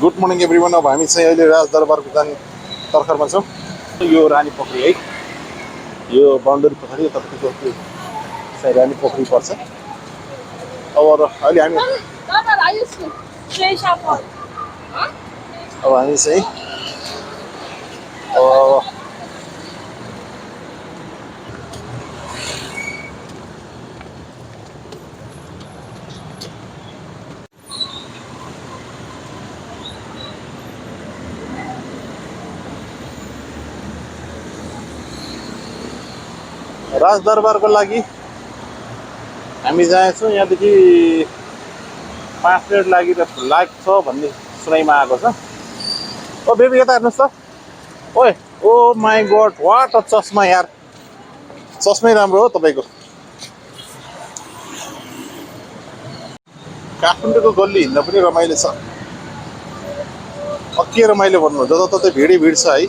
Good morning everyone. अब हामी चाहिँ अहिले राजदरबारको जाने तर्खरमा छौँ। यो रानी पोखरी है, यो बाउन्डरी पोखरी तपाईँको त्यो चाहिँ रानी पोखरी पर्छ। अब अहिले हामी चाहिँ राजदरबारको लागि हामी जाँदैछौँ। यहाँदेखि 5 मिनट लाग्छ भन्ने सुनाइमा आएको छ। ओ बेबी यता हेर्नुहोस् त। ओए ओ माई गड, वाट अ चस्मा यार, चस्मै राम्रो हो तपाईँको। काठमाडौँको गल्ली हिँड्न पनि रमाइलो छ। के रमाइलो भन्नु, जताततै भिडै भिड छ है।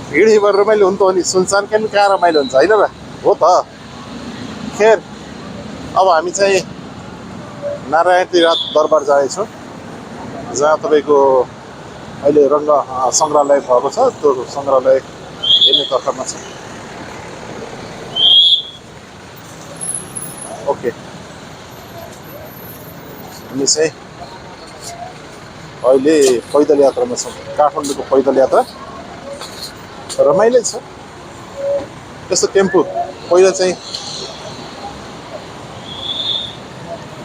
भिड भएर रमाइलो हुन्छ अनि सुनसान क्या कहाँ रमाइलो हुन्छ होइन र, हो त। खेर अब हामी चाहिँ नारायणी दरबार जाँदैछौँ, जहाँ तपाईँको अहिले रङ्ग सङ्ग्रहालय भएको छ। त्यो सङ्ग्रहालय हेर्ने तर्खरमा छ। ओके, हामी चाहिँ अहिले पैदल यात्रामा छौँ। काठमाडौँको पैदल यात्रा रमाइलो छ। यस्तो टेम्पो पहिला चाहिँ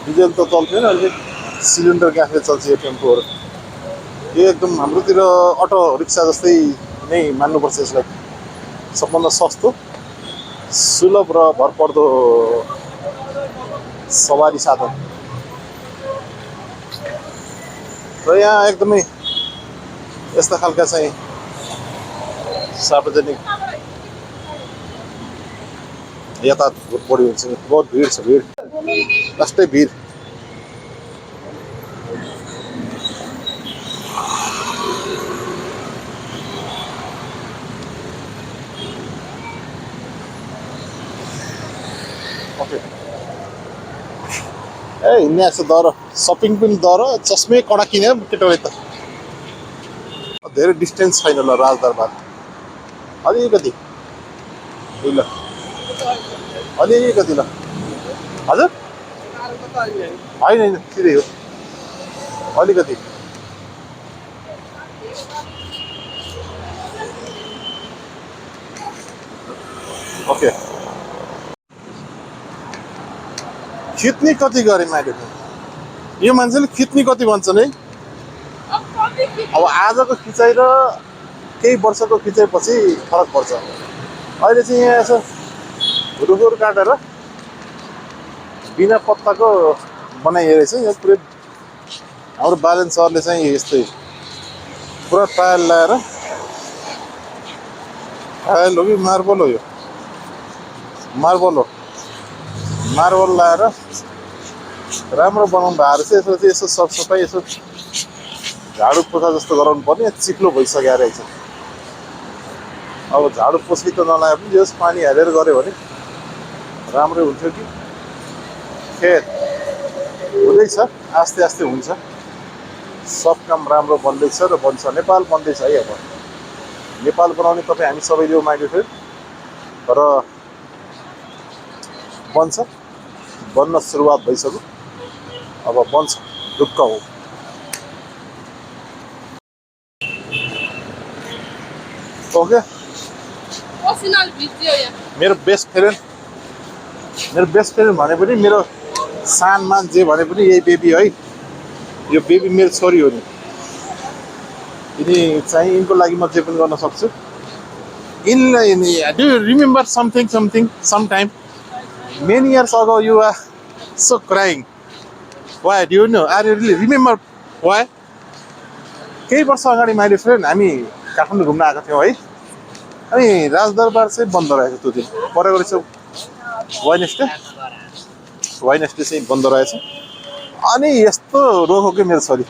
डिजेल त चल्थेन, अहिले सिलिन्डर ग्यासले चल्छ यो टेम्पोहरू। यो एकदम हाम्रोतिर अटो रिक्सा जस्तै नै मान्नुपर्छ यसलाई। सबभन्दा सस्तो, सुलभ र भरपर्दो सवारी साधन। र यहाँ एकदमै यस्ता खालका चाहिँ सार्वजनिक यातायात बहुत बढी हुन्छ। बहुत भिड छ, भिड लास्टै भिड। ओके, ए हिँड्ने आएको छ दर, सपिङ पनि दर, चस्मै कडा किने केटाले त। धेरै डिस्टेन्स छैन ल राजदरबार, अलिकति ल, अलिकति ल। हजुर होइन होइन सिधै हो, अलिकति। ओके, खिच्ने कति गरेँ मैले? यो मान्छेले खिच्ने कति भन्छन् है। अब आजको खिचाइ र केही वर्षको खिचाइपछि फरक पर्छ। अहिले चाहिँ यहाँ यसो रुखहरू काटेर बिना पत्ताको बनाइएको रहेछ। यो पुरै हाम्रो बालन सरले चाहिँ यस्तै पुरा टायल लगाएर, टायल हो कि मार्बल हो, यो मार्बल हो, मार्बल लगाएर राम्रो बनाउनु भएको रहेछ। यसो चाहिँ यसो सरसफाइ, यसो झाडु पोछा जस्तो गराउनु पर्ने। चिप्लो भइसकेको रहेछ। अब झाडु पोछी त नलागे पनि जस पानी हालेर गऱ्यो भने राम्रै हुन्थ्यो कि। खेर हुँदैछ, आस्ते आस्ते हुन्छ। सब काम राम्रो बन्दैछ र बन्छ। नेपाल बन्दैछ है। अब नेपाल बनाउने तपाईँ हामी सबैले माग्यो थियो र बन्छ, बन्न सुरुवात भइसक्यो। अब बन्छ, ढुक्क हो। ओके, मेरो बेस्ट फ्रेन्ड भने पनि, मेरो सानमा जे भने पनि यही बेबी है। यो बेबी मेरो छोरी हो नि। यिनी चाहिँ यिनको लागि म जे पनि गर्न सक्छु। Do you remember something sometime many years ago you were so crying? Why? Do you know? Are you really remember why? केही वर्ष अगाडि माइली फ्रेन्ड हामी काठमाडौँ घुम्न आएको थियौँ है। अनि राजदरबार चाहिँ बन्द रहेछ। त्यो दिन परेको रहेछ वाइनेसडे चाहिँ बन्द रहेछ। अनि यस्तो रोग हो कि मेरो छोरी।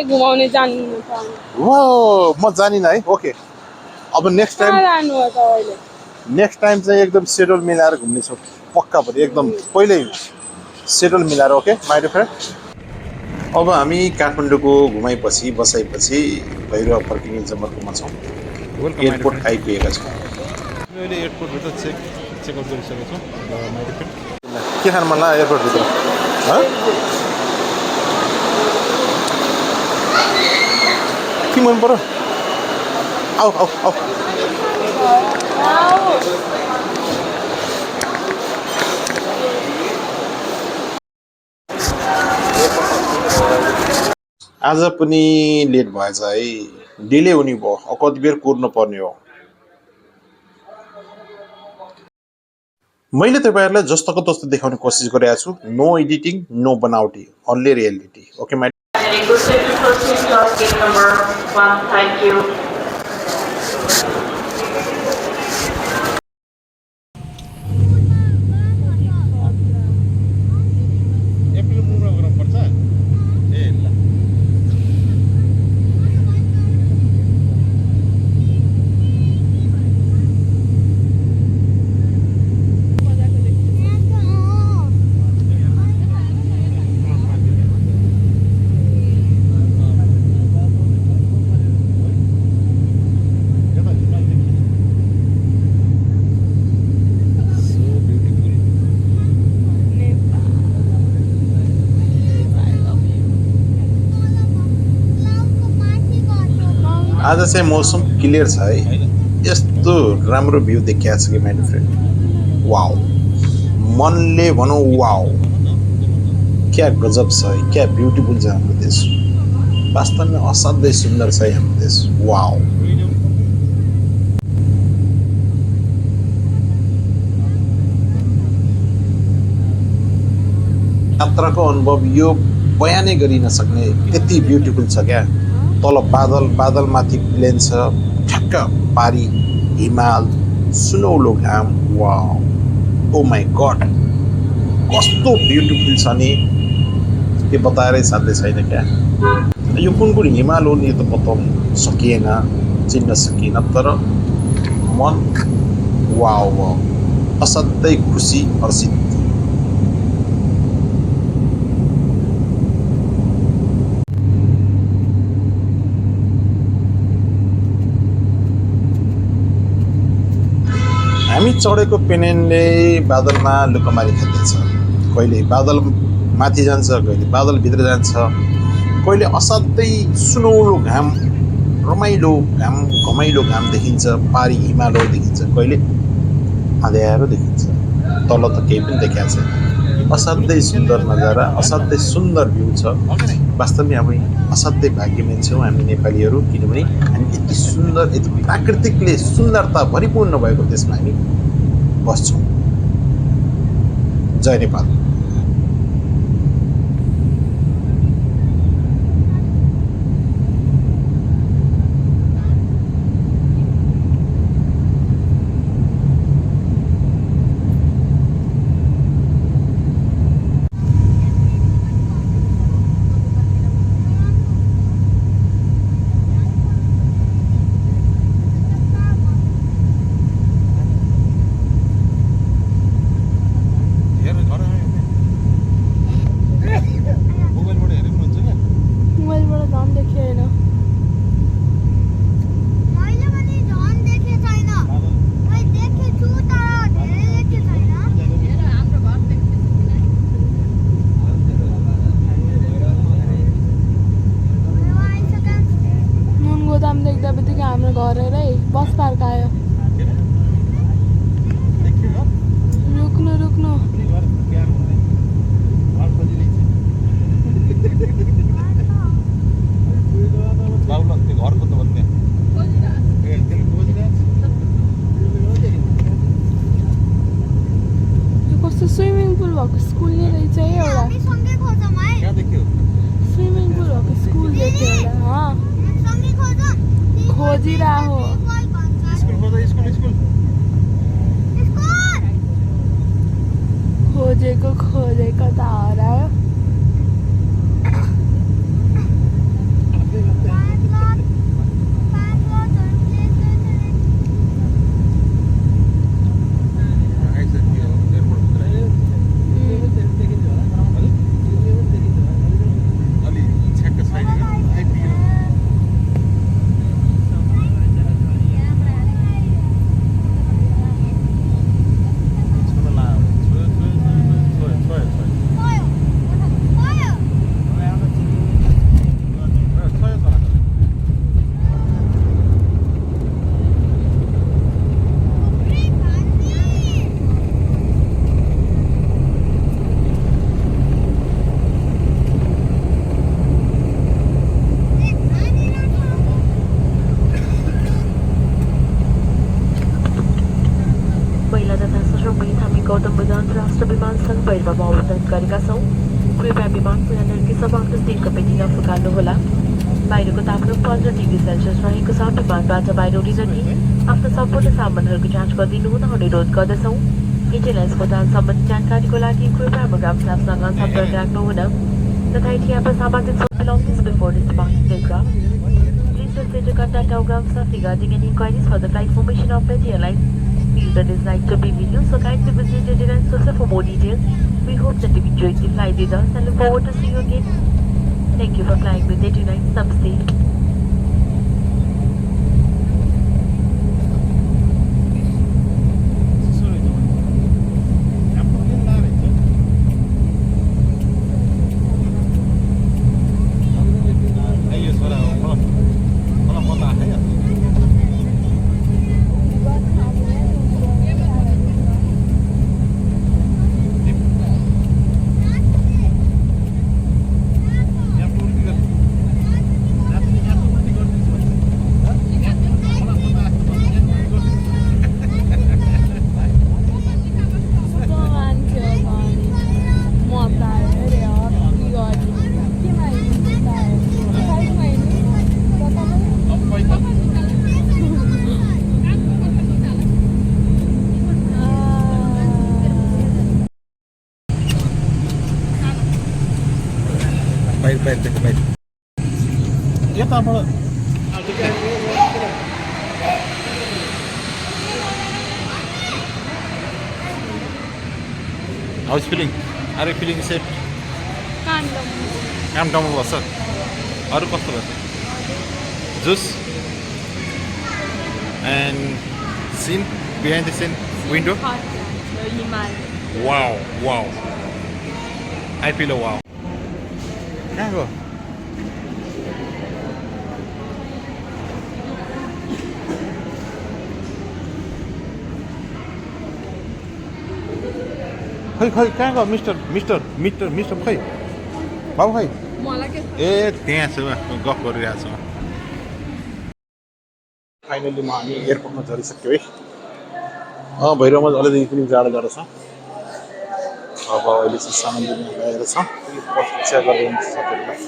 घुमाउने जानु म जानिनँ है। ओके, अब नेक्स्ट टाइम चाहिँ एकदम सेड्युल मिलाएर घुम्नेछौँ पक्का पनि, एकदम पहिल्यै सेड्युल मिलाएर। Okay my dear friend. अब हामी काठमाडौँको घुमाइपछि बसाइपछि भैरव फर्किने जमर्कोमा छौँ। एयरपोर्ट आइपुगेका छौँ। मैले एयरपोर्टभित्र चेकआउट गरिसकेको छु माइ फ्रेन्ड। के खानु मन लाग्यो एयरपोर्टभित्र? के मन पर्यो? आऊ आऊ आऊ। आज पनि लेट भएछ है, डिले हुने भयो। कति बेर कुर्नु पर्ने हो। मैले तपाईहरुलाई जस्तोको तस्तो देखाउने कोसिस गरेको छु। नो एडिटिङ, नो बनावटी, ओन्ली रियालिटी। ओके माइ आज चाहिँ मौसम क्लियर छ है। यस्तो राम्रो भ्यू देखिया छ कि माइ फ्रेन्ड। वाओ, मनले भनौँ वाओ, क्या गजब छ है, क्या ब्युटिफुल छ हाम्रो देश। वास्तवमा असाध्यै सुन्दर छ है हाम्रो देश। वाओ, यात्राको अनुभव यो बयानै गरिन सक्ने त्यति ब्युटिफुल छ क्या। तल बादल, बादलमाथि प्लेन छ, ठ्याक्क पारी हिमाल, सुनौलो घाम। वाओ, ओ माई गॉड, कस्तो ब्युटिफुल छ नि, के बताएरै साध्य छैन क्या। यो कुन कुन हिमाल हो नि त बताउन सकिएन, चिन्न सकिएन, तर मन वाओ वाओ, असाध्यै खुसी, हर्षित। हामी चढेको पेनेनले बादलमा लुकमारी खेल्दैछ। कहिले बादल माथि जान्छ, कहिले बादल भित्र जान्छ, कहिले असाध्यै सुनौलो घाम, रमाइलो घाम, घमाइलो घाम देखिन्छ, पारी हिमालहरू देखिन्छ, कहिले अँध्यारो देखिन्छ। तल त केही पनि देखिएको छैन। असाध्यै सुन्दर नजारा, असाध्यै सुन्दर भ्यू छ। वास्तवमै हामी असाध्यै भाग्यमान छौँ हामी नेपालीहरू, किनभने हामी यति सुन्दर, यति प्राकृतिकले सुन्दरता भरिपूर्ण भएको देशमा हामी बस्छौँ। जय नेपाल। बस पार्क आयो। रुक्नु रुक्नु कस्तो स्विमिङ पुल भएको स्कुल नै रहेछ है एउटा। स्विमिङ पुल भएको स्कुल देख्यो एउटा। खोजिरहेको खोजेको खोजेको त हरायो। तस्बिरमा अवलोकन गरेका छौँ। कृपया विमान पुनर्निर्माण समाप्त स्थिरको पेटी नफुकाल्नुहोला। बाहिरको तापक्रम 15 डिग्री सेल्सियस रहेको छ। विमानबाट बाहिर उठिन नि आफ्नो सम्पूर्ण सामानहरूको जाँच गरिदिनु हुन अनुरोध गर्दछौँ। इन्जिन अस्पताल सम्बन्धी जानकारीको लागि कृपया हाम्रो ग्राउन्ड स्टाफसँग सम्पर्क राख्नुहुन तथा इतिहासमा सामाजिक belongings before disembarking the aircraft. Please feel free to contact our ground staff regarding any inquiries for the flight information of Petty Airlines. Feel that is like to be with you, so kindly visit the airline social for more details. We hope that you enjoyed the flight with us and look forward to see you again. Thank you for flying with Petty Airlines. Namaste. बाहिर यताबाट How is feeling? Are you feeling safe? Comfortable was sir. अरू कस्तो भयो? Juice and scene behind the scene window. Wow, wow. I feel a wow. कहाँ गयो? खै कहाँ गयो मिस्टर खै बाबु खै ए त्यहाँ छु गफ गरिरहेको छु फाइनली हामी एयरपोर्टमा झरिसक्यो है भैरवमा अलिकति पनि जाडो छ अब अहिले चाहिँ सामान दिन ल्याएर छ प्रतीक्षा गर्दै सबैलाई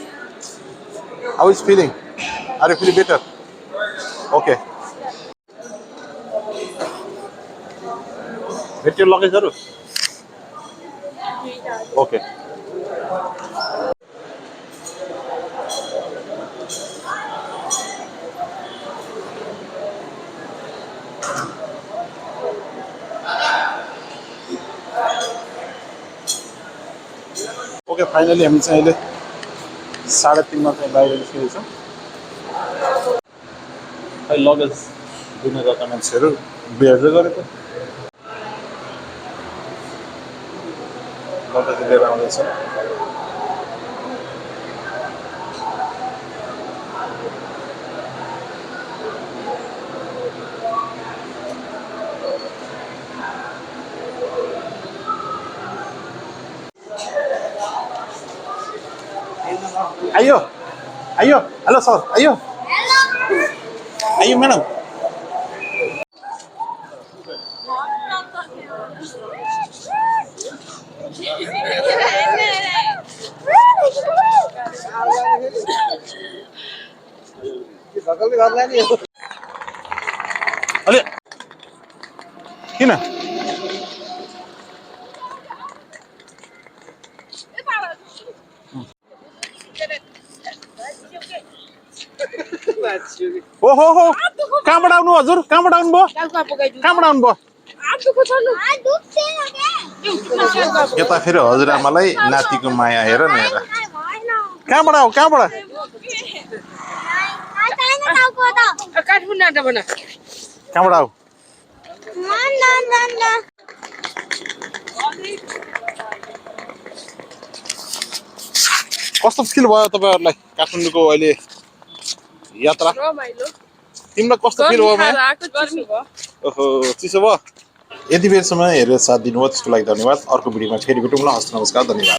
how is feeling are you feeling better okay भेट यो लगेजहरू ओके ओके फाइनली हामी चाहिँ अहिले 3:30 मा चाहिँ बाहिर निस्किँदैछौँ खै लगेज दिन गएका मान्छेहरू भेट्दै गरेको लगेज लिएर आउँदैछ Ayo, halo sir, ayo. Ayo madam. Ale, kina? ओहो हो कहाँबाट आउनु हजुर कहाँबाट आउनु भयो यता फेरि हजुरआमालाई नातिको माया हेर न हेर कहाँबाट आऊ कहाँबाट आऊ कस्तो फिल भयो तपाईहरुलाई काठमाडौँको अहिले यात्रा तिमीलाई कस्तो फिल भयो ओहो चिसो भयो यति बेरसम्म हेरेर साथ दिनुभयो त्यसको लागि धन्यवाद अर्को भिडियोमा फेरि भेटौँला हस्त नमस्कार धन्यवाद